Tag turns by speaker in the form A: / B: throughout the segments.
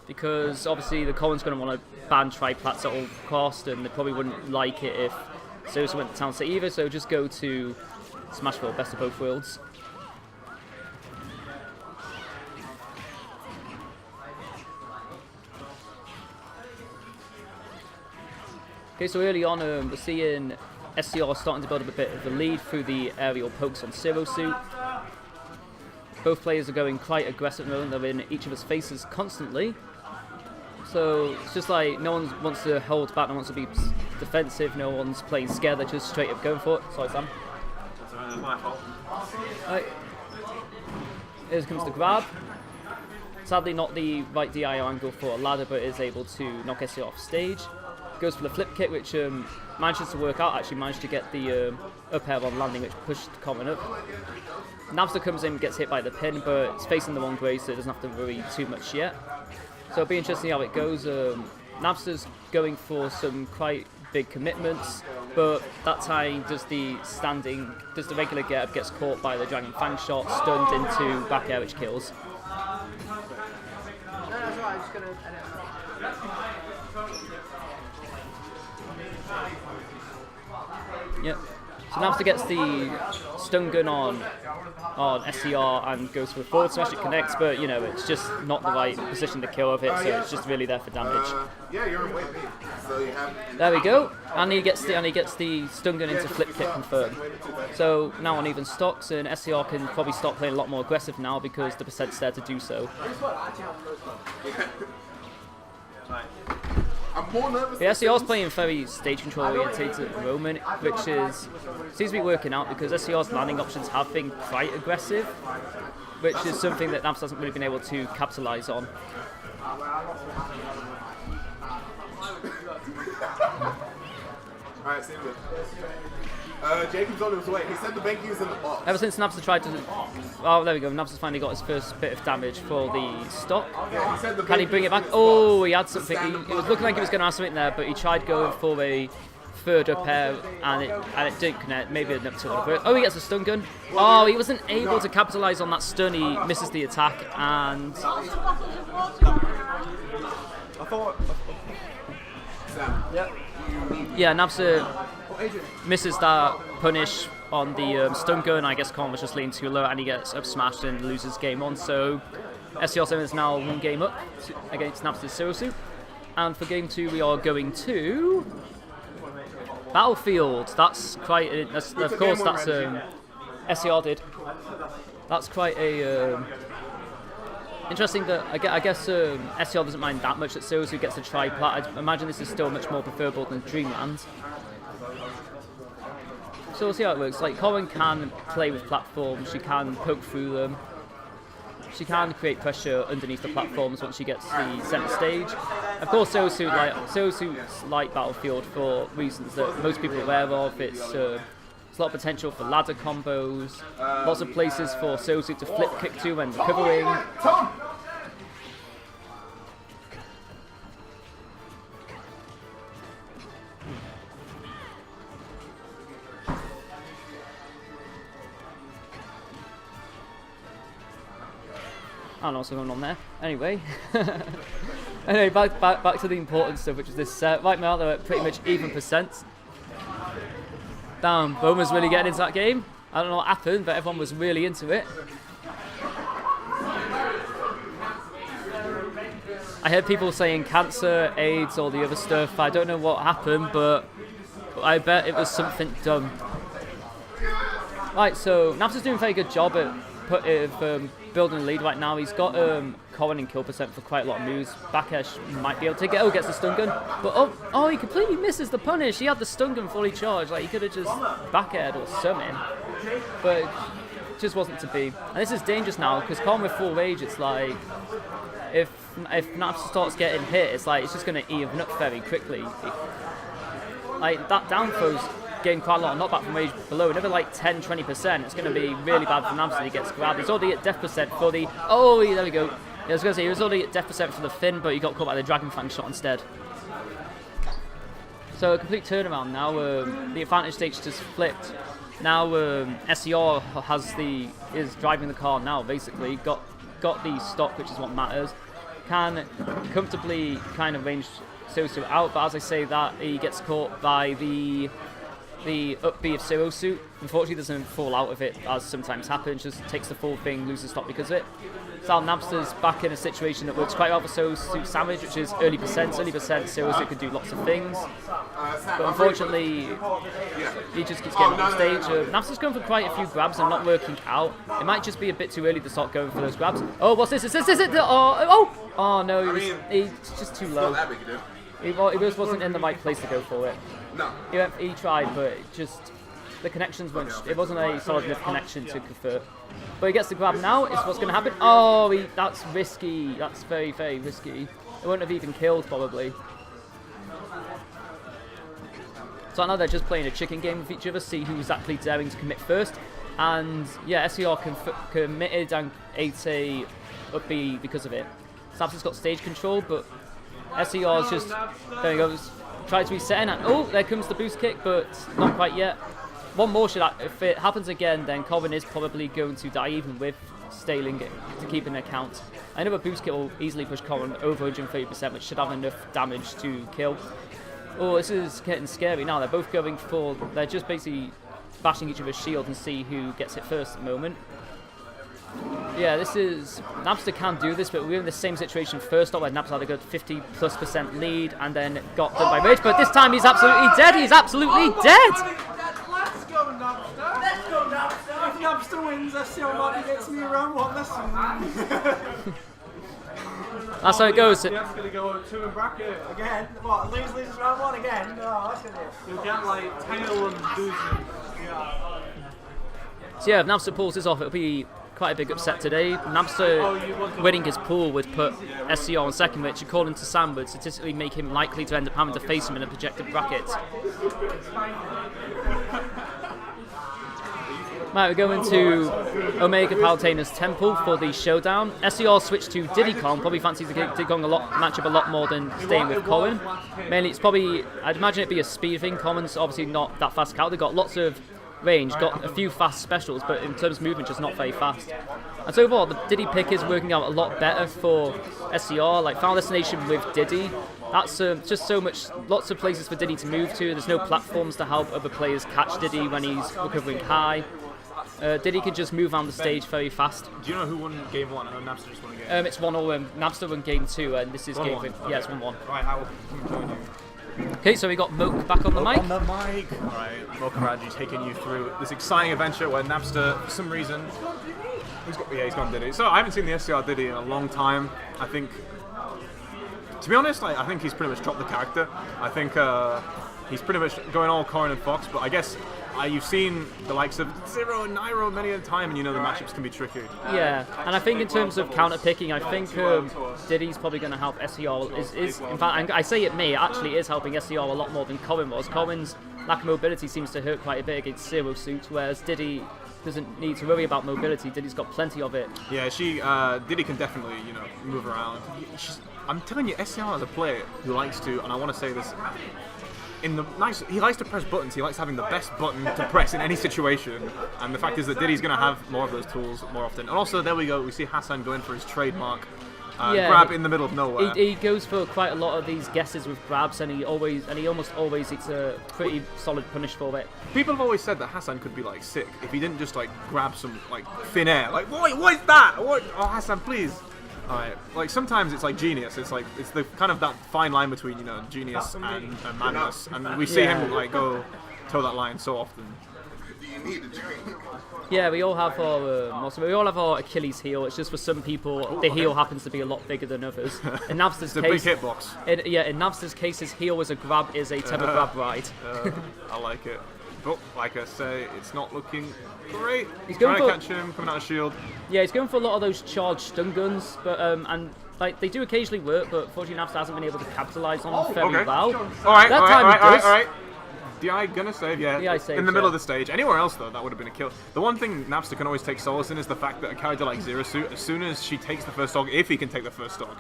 A: because obviously the Corrin's going to want to ban tri-plats at all cost, and they probably wouldn't like it if Samus went to town state either, so just go to Smashville, best of both worlds. Okay, so early on we're seeing SCR starting to build up a bit of a lead through the aerial pokes on Zero Suit. Both players are going quite aggressive at the moment, they're in each other's faces constantly. So it's just like no one wants to hold back, no one wants to be defensive, no one's playing scared, they're just straight up going for it. Sorry, Sam.
B: That's alright, that's my fault.
A: Right. Here comes the grab. Sadly not the right DI angle for a ladder, but is able to knock SCR off stage. Goes for the flip kick, which manages to work out, actually managed to get the up air on landing, which pushed Corrin up. Nabster comes in, gets hit by the pin, but it's facing the wrong way, so it doesn't have to worry too much yet. So it'll be interesting how it goes. Nabster's going for some quite big commitments, but that time does the regular get up, gets caught by the Dragon Fang shot, stunned into back air, which kills.
C: No, that's alright, I'm just gonna edit it.
A: Yep. So Nabster gets the stun gun on SCR and goes for a forward smash. It connects, but you know it's just not the right position to kill of it, so it's just really there for damage.
D: Yeah, you're way big. So you have.
A: There we go, and he gets the stun gun into flip kick confirmed. So now on even stocks, and SCR can probably start playing a lot more aggressive now because the percent's there to do so.
D: I'm more nervous.
A: The SCR's playing very stage control orientated at the moment, which seems to be working out because SCR's landing options have been quite aggressive, which is something that Nabster hasn't really been able to capitalise on.
D: Alright, same with. Jacob's on his way. He said the Banky's in the box.
A: Ever since Nabster tried to... Oh, there we go. Nabster's finally got his first bit of damage for the stock.
D: Yeah, he said the
A: Can he bring it back? Oh, he had something. It was looking like he was going to have something there, but he tried going for a third up air, and it didn't connect. Maybe an up tilt. Oh, he gets a stun gun. Oh, he wasn't able to capitalise on that stun. He misses the attack, and...
B: I thought.
D: Sam.
B: Yep.
A: Yeah, Nabster misses that punish on the stun gun. I guess Corrin was just leaning too low, and he gets up smashed and loses game on. So SCR7 is now one game up against Nabster's Zero Suit. And for game 2, we are going to Battlefield. That's quite. Of course, that's SCR did. That's quite a. Interesting that I guess SCR doesn't mind that much that Zero Suit gets a tri-plat. I imagine this is still much more preferable than Dreamland. So we'll see how it works. Like Corrin can play with platforms, she can poke through them, she can create pressure underneath the platforms once she gets the centre stage. Of course, Zero Suit's like Battlefield for reasons that most people are aware of. It's a lot of potential for ladder combos, lots of places for Zero Suit to flip kick to when recovering. I don't know what's going on there. Anyway, anyway, back to the important stuff, which is this set. Right now, they're at pretty much even percent. Damn, Boma's really getting into that game. I don't know what happened, but everyone was really into it. I heard people saying cancer, AIDS, all the other stuff. I don't know what happened, but I bet it was something dumb. Right, so Nabster's doing a very good job at building a lead right now. He's got Corrin in kill percent for quite a lot of moves. Back air might be able to take it. Oh, gets the stun gun. But oh, he completely misses the punish. He had the stun gun fully charged. Like, he could have just back aired or something. But it just wasn't to be. And this is dangerous now, because Corrin with full rage, it's like, if Nabster starts getting hit, it's like, it's just going to even up very quickly. Like, that down throw's getting quite a lot of knockback from rage below. Another like 10-20%. It's going to be really bad for Nabster. He gets grabbed. He's already at death percent for the... Oh, there we go. I was going to say, he was already at death percent for the Finn, but he got caught by the Dragon Fang shot instead. So a complete turnaround now. The advantage stage just flipped. Now SCR is driving the car now, basically. Got the stock, which is what matters. can comfortably kind of range Zero Suit out, but as I say that, he gets caught by the up B of Zero Suit. Unfortunately, doesn't fall out of it, as sometimes happens, just takes the full thing, loses stock because of it. So Nabster's back in a situation that works quite well for Zero Suit Sandwich, which is early percent. Zero Suit can do lots of things, but unfortunately, he just keeps getting off stage. Nabster's going for quite a few grabs and not working out. It might just be a bit too early to start going for those grabs. Oh, what's this? Is this it? Oh no, he's just too low.
D: Not that big a deal.
A: He just wasn't in the right place to go for it.
D: No.
A: He tried, but the connections weren't. It wasn't a solid enough connection to convert. But he gets the grab now. It's what's going to happen. Oh, that's risky. That's very, very risky. It wouldn't have even killed probably. So now they're just playing a chicken game with each other, see who's actually daring to commit first. And yeah, SCR committed and ate a up B because of it. Samus has got stage control, but SCR is just, there he goes, tries to reset in, and oh, there comes the boost kick, but not quite yet. One more should, if it happens again, then Corrin is probably going to die, even with Staling to keep in account. Another boost kick will easily push Corrin over 130%, which should have enough damage to kill. Oh, this is getting scary now. They're both going for, they're just basically bashing each other's shield and see who gets it first at the moment. Yeah, this is, Nabster can do this, but we're in the same situation first off, where Nabster had a good 50+% lead and then got done by Rage, but this time he's absolutely dead. He's absolutely dead.
B: Let's go, Nabster! Let's go, Nabster! If Nabster wins, SCR might be gets me around one lesson.
A: That's how it goes.
B: That's going to go 2 in bracket. Again? What? Loses round 1 again? No, that's going to you'll get like tail and doozy. Yeah.
A: So yeah, if Nabster pulls this off, it'll be quite a big upset today. Nabster winning his pool would put SCR on second, which according to Sam would statistically make him likely to end up having to face him in a projected bracket. Right, we're going to Omega Palutena's Temple for the showdown. SCR switched to Diddy Kong, probably fancies the Diddy Kong matchup a lot more than staying with Corrin. Mainly it's probably, I'd imagine it'd be a speed thing. Corrin's obviously not that fast counter, they've got lots of range, got a few fast specials, but in terms of movement, just not very fast. And so overall, the Diddy pick is working out a lot better for SCR. Like Final Destination with Diddy, that's just so much, lots of places for Diddy to move to. There's no platforms to help other players catch Diddy when he's recovering high. Diddy can just move around the stage very fast.
B: Do you know who won game 1? I know Nabster just won a game.
A: It's 1-0. Nabster won game 2, and this is game 3. Yeah, it's 1-1.
B: Right, I will join you.
A: Okay, so we got Moke back on the mic.
B: On the mic. Alright, Moke Raji taking you through this exciting adventure where Nabster, for some reason, he's gone Diddy. So I haven't seen the SCR Diddy in a long time. I think, to be honest, I think he's pretty much dropped the character. I think he's pretty much going all Corrin and Fox, but I guess you've seen the likes of Zero and Nairo many a time, and you know the matchups can be tricky.
A: Yeah, and I think in terms of counter picking, I think Diddy's probably going to help SCR. Is in fact, I say it may, actually is helping SCR a lot more than Corrin was. Corrin's lack of mobility seems to hurt quite a bit against Zero Suit, whereas Diddy doesn't need to worry about mobility. Diddy's got plenty of it.
B: Yeah, Diddy can definitely, move around. I'm telling you, SCR is a player who likes to, and I want to say this, he likes to press buttons. He likes having the best button to press in any situation. And the fact is that Diddy's going to have more of those tools more often. And also, there we go. We see Hassan going for his trademark grab in the middle of nowhere.
A: He goes for quite a lot of these guesses with grabs, and he almost always eats a pretty solid punish for it.
B: People have always said that Hassan could be like sick if he didn't just like grab some like thin air. Like what is that? What? Oh, Hassan, please. Alright, like sometimes it's like genius. It's the kind of that fine line between genius and madness, and we see him like go toe that line so often.
D: Do you need a drink?
A: Yeah, we all have our Achilles heel. It's just for some people the heel happens to be a lot bigger than others. In Nabster's case,
B: it's a big hitbox.
A: In Nabster's case, his heel is a grab grab ride.
B: I like it. But like I say, it's not looking great.
A: He's going
B: trying to catch him, coming out of shield.
A: Yeah, he's going for a lot of those charged stun guns, but and like they do occasionally work, but fortunately Nabster hasn't been able to capitalise on them very well.
B: Alright. DI gonna save, yeah.
A: DI saves,
B: in the middle of the stage. Anywhere else though, that would have been a kill. The one thing Nabster can always take solace in is the fact that a character like Zero Suit, as soon as she takes the first stock, if he can take the first stock,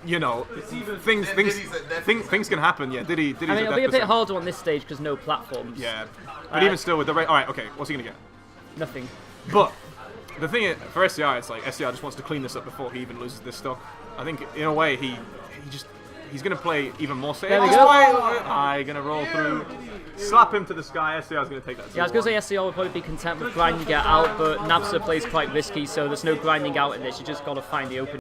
B: things can happen. Yeah, Diddy's
A: I mean, it'll be a bit harder on this stage because no platforms.
B: Yeah, but even still with the rate. All right, okay, what's he gonna get?
A: Nothing.
B: But the thing is, for SCR, it's like SCR just wants to clean this up before he even loses this stock. I think in a way he's gonna play even more safe.
A: There we go.
B: Gonna roll through, slap him to the sky. SCR's gonna take that.
A: Yeah, I was going to say SCR would probably be content with grinding it out, but Nabster plays quite risky, so there's no grinding out in this. You just got to find the opening.